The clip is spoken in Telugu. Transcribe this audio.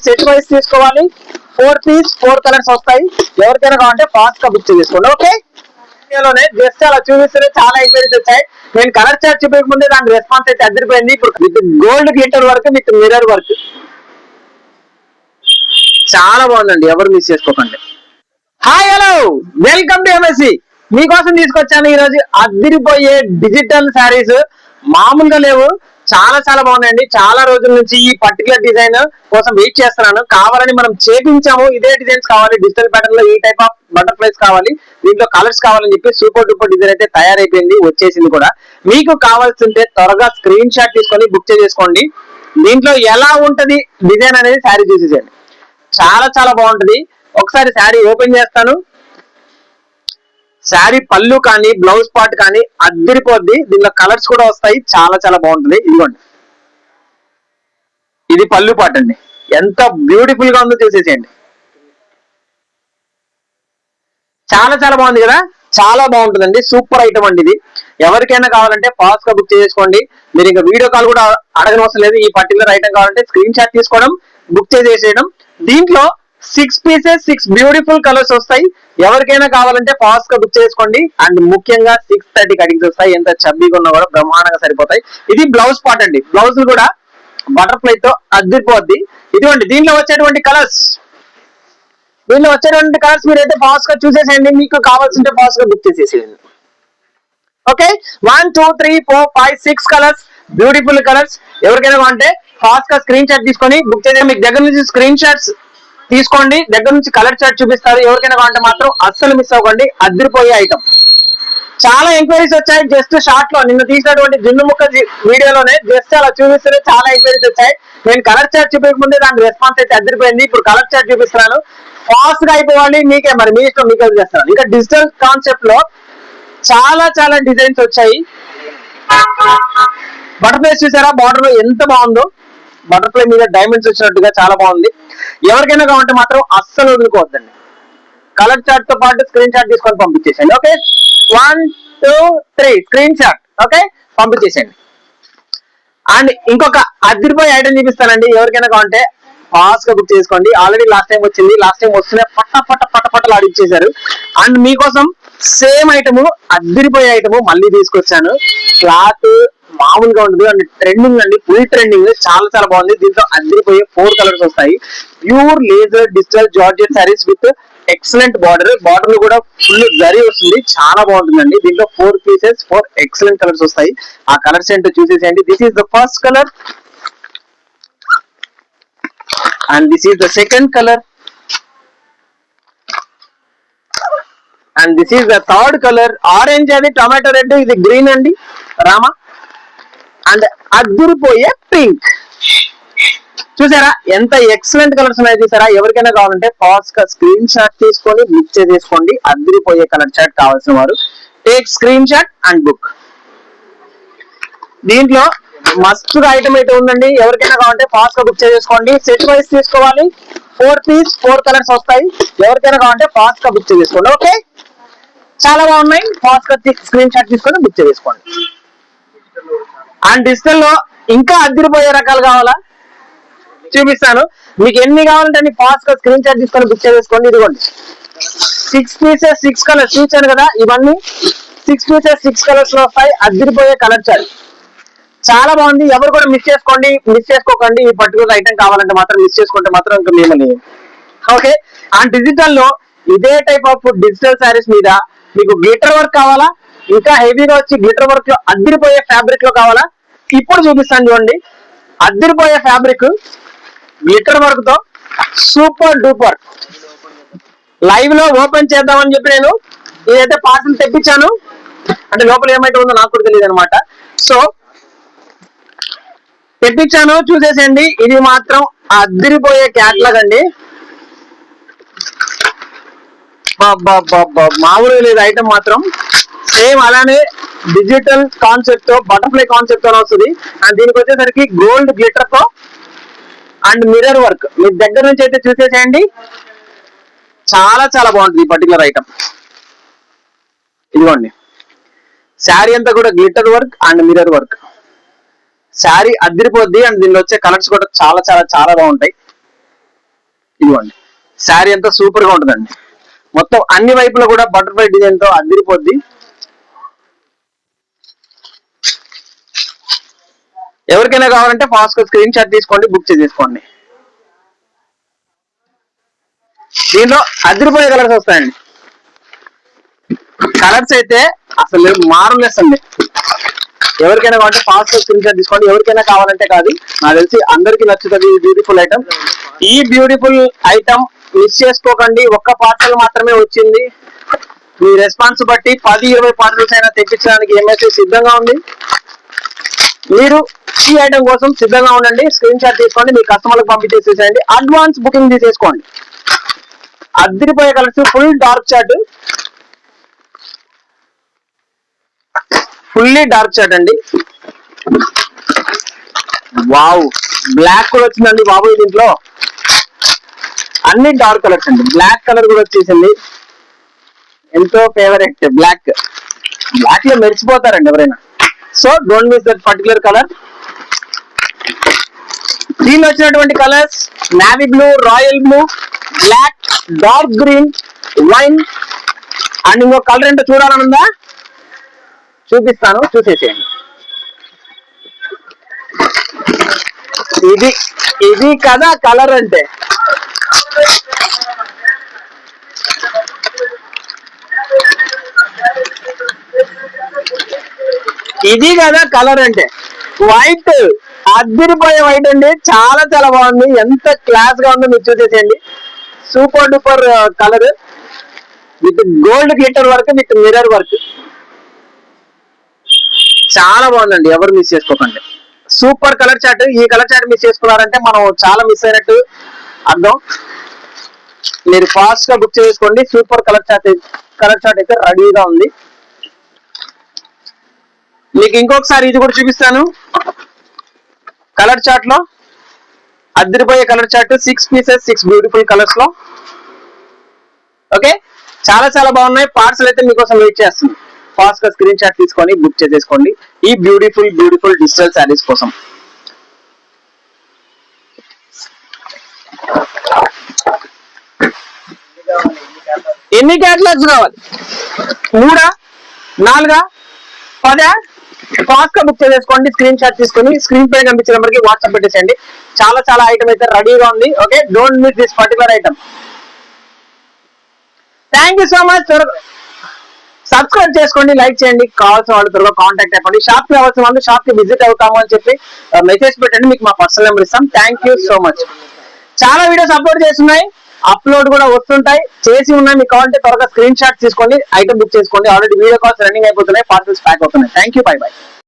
సెట్ వైస్ తీసుకోవాలి. 4 పీస్ 4 కలర్స్ వస్తాయి. ఎవరికైనా కావాలంటే ఫాస్ట్ గా బుక్ చేసుకోండి. ఓకే, జస్ట్ అలా చూపిస్తే చాలా ఎంక్వైరీస్ వచ్చాయి. నేను కలర్ చార్ట్ చూపించక ముందే దాని రెస్పాన్స్ అయితే అదిరిపోయింది. ఇప్పుడు with gold glitter work with mirror work చాలా బాగుందండి, ఎవరు మిస్ చేసుకోకండి. Hi hello, welcome to MSc. మీకోసం తీసుకొచ్చాను ఈ రోజు అదిరిపోయే డిజిటల్ శారీస్. మామూలుగా లేవు, చాలా చాలా బాగున్నాయండి. చాలా రోజుల నుంచి ఈ పర్టికులర్ డిజైన్ కోసం వెయిట్ చేస్తున్నాను. కావాలని మనం చేపించాము. ఇదే డిజైన్స్ కావాలి, డిజిటల్ ప్యాటర్న్ లో ఈ టైప్ ఆఫ్ బటర్ఫ్లైస్ కావాలి, దీంట్లో కలర్స్ కావాలని చెప్పి సూపర్ డూపర్ డిజైన్ అయితే తయారైపోయింది, వచ్చేసింది కూడా. మీకు కావాల్సింటే త్వరగా స్క్రీన్ షాట్ తీసుకొని బుక్ చేసుకోండి. దీంట్లో ఎలా ఉంటది డిజైన్ అనేది శారీ చూసేసేయండి, చాలా చాలా బాగుంటది. ఒకసారి శారీ ఓపెన్ చేస్తాను. శారీ పళ్ళు కానీ బ్లౌజ్ పార్ట్ కానీ అద్దరిపోద్ది. దీనిలో కలర్స్ కూడా వస్తాయి, చాలా చాలా బాగుంటుంది. ఇదిగోండి, ఇది పళ్ళు పార్ట్ అండి. ఎంత బ్యూటిఫుల్ గా ఉందో చూసేసేయండి, చాలా చాలా బాగుంది కదా, చాలా బాగుంటుందండి. సూపర్ ఐటమ్ అండి ఇది. ఎవరికైనా కావాలంటే ఫాస్ట్ గా బుక్ చేసుకోండి. మీరు ఇంకా వీడియో కాల్ కూడా అడగనవసరం లేదు. ఈ పర్టికులర్ ఐటమ్ కావాలంటే స్క్రీన్ షాట్ తీసుకోవడం, బుక్ చేసేయడం. దీంట్లో 6 పీసెస్ 6 బ్యూటిఫుల్ కలర్స్ వస్తాయి. ఎవరికైనా కావాలంటే ఫాస్ట్ గా బుక్ చేసుకోండి. అండ్ ముఖ్యంగా 630 కటింగ్స్ వస్తాయి. ఎంత చబ్బీగా ఉన్నా కూడా బ్రహ్మాండంగా సరిపోతాయి. ఇది బ్లౌజ్ పార్ట్ అండి. బ్లౌజ్ కూడా బటర్ఫ్లై తో అద్దరిపోద్ది. ఇదిగోండి, దీనిలో వచ్చేటువంటి కలర్స్ మీరైతే ఫాస్ట్ గా చూసేసేయండి. మీకు కావాల్సింటే ఫాస్ట్ గా బుక్ చేసేసేయండి. Okay, 1 2 3 4 5 6 colours, beautiful colours. ఎవరికైనా కావాలంటే ఫాస్ట్ గా స్క్రీన్ షాట్ తీసుకొని బుక్ చేయండి. మీకు దగ్గర నుంచి స్క్రీన్ షాట్స్ తీసుకోండి, దగ్గర నుంచి కలర్ చార్ట్ చూపిస్తారు. ఎవరికైనా కావాలంటే మాత్రం అస్సలు మిస్ అవ్వకండి, అదిరిపోయే ఐటమ్. చాలా ఎంక్వైరీస్ వచ్చాయి జస్ట్ షార్ట్ లో. నిన్న తీసినటువంటి జున్ను ముక్క వీడియోలోనే జస్ట్ అలా చూపిస్తేనే చాలా ఎంక్వైరీస్ వచ్చాయి. నేను కలర్ చార్ట్ చూపించక ముందే దాని రెస్పాన్స్ అయితే అదిరిపోయింది. ఇప్పుడు కలర్ చార్ట్ చూపిస్తున్నాను, ఫాస్ట్ గా అయిపోవాలి. మీకే మరి మీ ఇష్టం, మీకే చేస్తాను. ఇంకా డిజిటల్ కాన్సెప్ట్ లో చాలా చాలా డిజైన్స్ వచ్చాయి. బటర్ఫ్లైస్ చూసారా, బార్డర్ లో ఎంత బాగుందో. బటర్ఫ్లై మీద డైమండ్స్ వచ్చినట్టుగా చాలా బాగుంది. ఎవరికైనా కావాలంటే మాత్రం అస్సలు వదులుకోవద్దండి. కలర్ చార్ట్ తో పాటు స్క్రీన్ షాట్ తీసుకొని పంపించేసేయండి. Okay, 1 2 3 screenshot. ఓకే, పంపించేసేయండి. అండ్ ఇంకొక అదిరిపోయే ఐటమ్ చూపిస్తానండి. ఎవరికైనా కావాలంటే ఫాస్ట్ గా బుక్ చేసుకోండి. ఆల్రెడీ లాస్ట్ టైం వచ్చింది, లాస్ట్ టైం వస్తూనే పట్టలు ఆడిచ్చేసారు. అండ్ మీకోసం సేమ్ ఐటమ్, అదిరిపోయే ఐటమ్ మళ్ళీ తీసుకొచ్చాను. క్లాత్ మామూలుగా ఉండదు అండ్ ట్రెండింగ్ అండి, ఫుల్ ట్రెండింగ్, చాలా చాలా బాగుంది. దీంట్లో అదిరిపోయే 4 కలర్స్ వస్తాయి. Pure laser digital georgette saris with excellent border కూడా ఫుల్ జరీ వస్తుంది, చాలా బాగుంటుందండి. దీంట్లో 4 పీసెస్ 4 ఎక్సలెంట్ కలర్స్ వస్తాయి. ఆ కలర్స్ ఏంటో చూసేసేయండి. This is the first colour and this is the second colour and this is the third colour. Orange అది టొమాటో రెడ్, ఇది గ్రీన్ అండి రామా. అండ్ అదిరిపోయే పింక్. చూసారా ఎంత ఎక్సలెంట్ కలర్స్ ఉన్నాయి, చూసారా. ఎవరికైనా కావాలంటే ఫాస్ట్ గా స్క్రీన్ షాట్ తీసుకొని బుక్ చేసేసుకోండి. అదిరిపోయే కలర్ చార్ట్ కావాల్సిన వారు take screen shot and book. దీంట్లో మస్తు ఐటమ్ అయితే ఉందండి. ఎవరికైనా కావాలంటే ఫాస్ట్ గా బుక్ చేసేసుకోండి. సెట్ వైస్ తీసుకోవాలి. 4 పీస్ 4 కలర్స్ వస్తాయి. ఎవరికైనా కావాలంటే ఫాస్ట్ గా బుక్ చేసేసుకోండి. ఓకే, చాలా బాగున్నాయి. ఫాస్ట్ గా స్క్రీన్ షాట్ తీసుకొని బుక్ చేసేసుకోండి. అండ్ డిజిటల్ లో ఇంకా అదిరిపోయే రకాలు కావాలా చూపిస్తాను. మీకు ఎన్ని కావాలంటే అన్ని ఫాస్ట్ గా స్క్రీన్ షాట్ తీసుకొని బుక్ చేసేసుకోండి. ఇదిగోండి, 6 పీసెస్ 6 కలర్స్ చూసాను కదా. ఇవన్నీ 6 పీసెస్ 6 కలర్స్ లో వస్తాయి. అదిరిపోయే కలర్ చార్ట్, చాలా బాగుంది. ఎవరు కూడా మిస్ చేసుకోకండి. ఈ పర్టికులర్ ఐటమ్ కావాలంటే మాత్రం మిస్ చేసుకుంటే మాత్రం ఇంకా మిమ్మల్ని. ఓకే, అండ్ డిజిటల్ లో ఇదే టైప్ ఆఫ్ డిజిటల్ శారీస్ మీద మీకు గ్లిటర్ వర్క్ కావాలా, ఇంకా హెవీగా వచ్చి గ్లిటర్ వర్క్ లో అదిరిపోయే ఫ్యాబ్రిక్ లో కావాలా, ఇప్పుడు చూపిస్తాను చూడండి. అదిరిపోయే ఫ్యాబ్రిక్ గ్లిటర్ వర్క్ తో సూపర్ డూపర్. లైవ్ లో ఓపెన్ చేద్దామని చెప్పి నేను ఇదైతే పార్సల్ తెప్పించాను. అంటే లోపల ఏమైతే ఉందో నాకు కూడా తెలియదు అనమాట. సో తెప్పించాను, చూసేసేయండి. ఇది మాత్రం అదిరిపోయే క్యాట్లాగ్ అండి. మామూలుగా లేదు ఐటమ్ మాత్రం. సేమ్ అలానే డిజిటల్ కాన్సెప్ట్ తో బటర్ఫ్లై కాన్సెప్ట్ తో వస్తుంది. అండ్ దీనికి వచ్చేసరికి గోల్డ్ గ్లిటర్ తో అండ్ మిర్రర్ వర్క్. మీ దగ్గర నుంచి అయితే చూసేసేయండి, చాలా చాలా బాగుంటుంది ఈ పర్టికులర్ ఐటమ్. ఇదిగోండి, శారీ అంతా కూడా glitter work and mirror work. Sari అదిరిపోద్ది. అండ్ దీనిలో వచ్చే కలర్స్ కూడా చాలా చాలా చాలా బాగుంటాయి. ఇదిగోండి, శారీ అంతా సూపర్ గా ఉంటుందండి. మొత్తం అన్ని వైపులో కూడా బటర్ఫ్లై డిజైన్ తో అదిరిపోద్ది. ఎవరికైనా కావాలంటే ఫాస్ట్ గా స్క్రీన్ షాట్ తీసుకోండి, బుక్ చేసేసుకోండి. దీంట్లో అదిరిపోయే కలర్స్ వస్తాయండి. కలర్స్ అయితే అసలు మారలెస్ అండి. ఎవరికైనా కావాలంటే ఫాస్ట్ గా స్క్రీన్ షాట్ తీసుకోండి. ఎవరికైనా కావాలంటే కాదు, నాకు తెలిసి అందరికి నచ్చుతుంది ఈ బ్యూటిఫుల్ ఐటమ్. ఈ బ్యూటిఫుల్ ఐటమ్ మిస్ చేసుకోకండి. ఒక్క పార్సల్ మాత్రమే వచ్చింది. మీ రెస్పాన్స్ బట్టి 10-20 పార్సల్స్ అయినా తెప్పించడానికి ఎంఎస్సి సిద్ధంగా ఉంది. మీరు ఈ ఐటమ్ కోసం సిద్ధంగా ఉండండి. స్క్రీన్ షాట్ తీసుకోండి, మీ కస్టమర్లకు పంపించేసేసేయండి. అడ్వాన్స్ బుకింగ్ తీసేసుకోండి. అదిరిపోయే colours, full dark chart, fully dark chart అండి. వావ్, బ్లాక్ కూడా వచ్చిందండి బాబు. దీంట్లో అన్ని డార్క్ కలర్స్ అండి. బ్లాక్ కలర్ కూడా వచ్చేసింది, ఎంతో ఫేవరెట్ బ్లాక్. బ్లాక్ లో మెరిచిపోతారండి ఎవరైనా. So don't miss that particular colour. దీనిలో వచ్చినటువంటి colours navy blue, royal blue, black, dark green, wine and ఇంకో కలర్ ఏంటో చూడాలనుందా? చూపిస్తాను, చూసేసేయండి. ఇది కదా కలర్ అంటే. ఇది కదా కలర్ అంటే. వైట్, అదిరిపోయే వైట్ అండి. చాలా చాలా బాగుంది. ఎంత క్లాస్ గా ఉందో మీరు చూసేసేయండి. Super duper colour with gold glitter work, with mirror work. చాలా బాగుందండి, ఎవరు మిస్ చేసుకోకండి. Super colour chart. ఈ కలర్ చార్ట్ మిస్ చేసుకున్నారంటే మనం చాలా మిస్ అయినట్టు అర్థం. మీరు ఫాస్ట్ గా బుక్ చేసుకోండి. సూపర్ కలర్ చార్ట్ అయితే రెడీగా ఉంది. మీకు ఇంకొకసారి ఇది కూడా చూపిస్తాను. కలర్ చార్ట్ లో అదిరిపోయే colour chart, 6 pieces, 6 beautiful colours లో. ఓకే, చాలా చాలా బాగున్నాయి. పార్సల్ అయితే మీకోసం వెయిట్ చేస్తుంది. ఫాస్ట్ గా స్క్రీన్ షాట్ తీసుకొని బుక్ చేసేసుకోండి ఈ బ్యూటిఫుల్ బ్యూటిఫుల్ డిజిటల్ శారీస్ కోసం. ఎన్ని క్యాటలాగ్స్ కావాలి? 3, 4, 10? ఫాస్ట్ గా బుక్ చేసేసుకోండి. స్క్రీన్ షాట్ తీసుకొని స్క్రీన్ పై కనిపించిన నెంబర్కి వాట్సాప్ పెట్టేసేయండి. చాలా చాలా ఐటమ్ అయితే రెడీగా ఉంది. Okay, don't miss this particular item. Thank you so much. Subscribe చేసుకోండి, లైక్ చేయండి. కావాల్సిన వాళ్ళు త్వరగా కాంటాక్ట్ అయిపోండి. షాప్ కి కావాల్సిన వాళ్ళు షాప్ కి విజిట్ అవుతాము అని చెప్పి మెసేజ్ పెట్టండి, మీకు మా పర్సనల్ నెంబర్ ఇస్తాం. Thank you so much. చాలా వీడియోస్ అప్లోడ్ చేస్తున్నాయి, అప్లోడ్ కూడా వస్తుంటాయి, చేసి ఉన్నాయి. మీకు కావాలంటే త్వరగా స్క్రీన్ షాట్ తీసుకోండి, ఐటమ్ బుక్ చేసుకోండి. ఆల్రెడీ వీడియో కాల్స్ రన్నింగ్ అయిపోతున్నాయి, పార్సల్స్ ప్యాక్ అవుతున్నాయి. Thank you, by by.